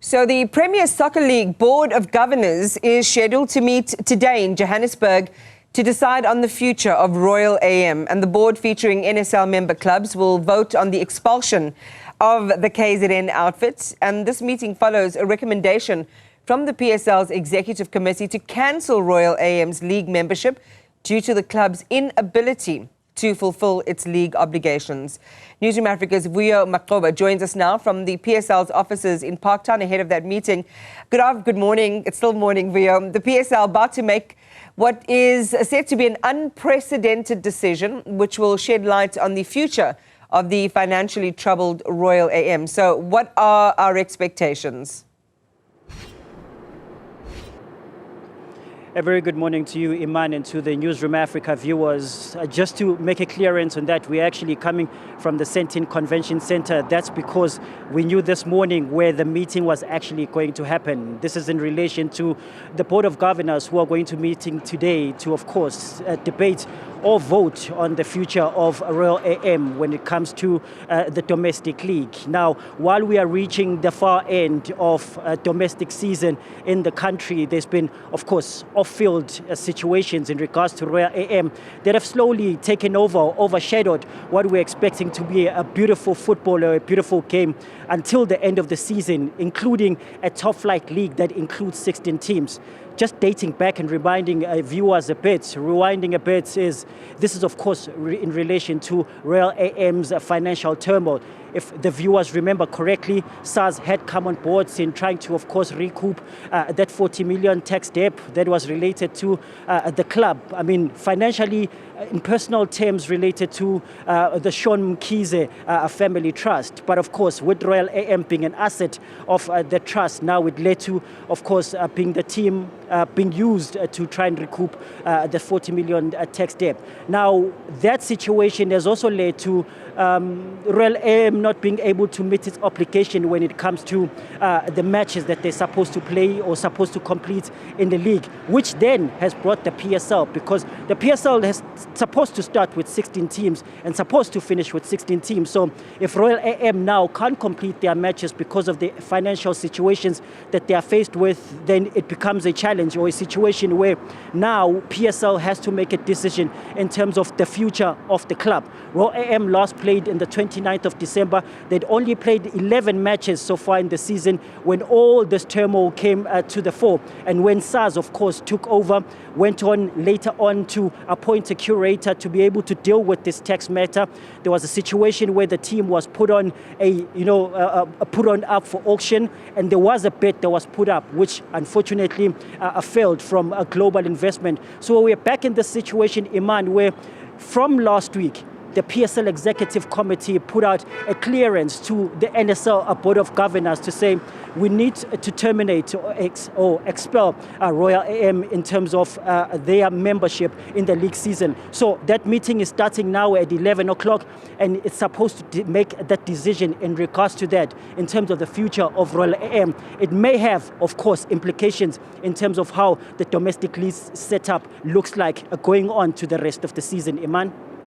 So the Premier Soccer League Board of Governors is scheduled to meet today in Johannesburg to decide on the future of Royal AM. And the board, featuring NSL member clubs, will vote on the expulsion of the KZN outfit. And this meeting follows a recommendation from the PSL's executive committee to cancel Royal AM's league membership due to the club's inability to fulfill its league obligations. Newzroom Afrika's Vuyo Macoba joins us now from the PSL's offices in Parktown ahead of that meeting. Good morning. It's still morning, Vuyo. The PSL about to make what is said to be an unprecedented decision, which will shed light on the future of the financially troubled Royal AM. So what are our expectations? A very good morning to you, Iman, and to the Newzroom Afrika viewers. Just to make a clearance on that, we're actually coming from the Sandton Convention Center. That's because we knew this morning where the meeting was actually going to happen. This is in relation to the Board of Governors who are going to meeting today to, of course, debate or vote on the future of Royal AM when it comes to the domestic league. Now, while we are reaching the far end of domestic season in the country, there's been, of course, off-field situations in regards to Royal AM that have slowly taken over, overshadowed what we're expecting to be a beautiful football or a beautiful game until the end of the season, including a top-flight league that includes 16 teams. Just dating back and reminding viewers a bit, rewinding a bit, this is of course in relation to Royal AM's financial turmoil. If the viewers remember correctly, SARS had come on board in trying to, of course, recoup that 40 million tax debt that was related to the club. I mean, financially, in personal terms, related to the Sean Mkhize family trust. But of course, with Royal AM being an asset of the trust, now it led to, of course, being the team being used to try and recoup the 40 million tax debt. Now, that situation has also led to Royal AM not being able to meet its obligation when it comes to the matches that they're supposed to play or supposed to complete in the league, which then has brought the PSL, because the PSL is supposed to start with 16 teams and supposed to finish with 16 teams. So if Royal AM now can't complete their matches because of the financial situations that they are faced with, then it becomes a challenge or a situation where now PSL has to make a decision in terms of the future of the club. Royal AM last played in the 29th of December. They'd only played 11 matches so far in the season when all this turmoil came to the fore. And when SARS, of course, took over, went on later on to appoint a curator to be able to deal with this tax matter. There was a situation where the team was put on up for auction, and there was a bid that was put up, which unfortunately failed from a global investment. So we're back in this situation, Iman, where from last week, the PSL Executive Committee put out a clearance to the NSL Board of Governors to say we need to terminate or expel Royal AM in terms of their membership in the league season. So that meeting is starting now at 11 o'clock, and it's supposed to make that decision in regards to that in terms of the future of Royal AM. It may have, of course, implications in terms of how the domestic league setup looks like going on to the rest of the season, Iman.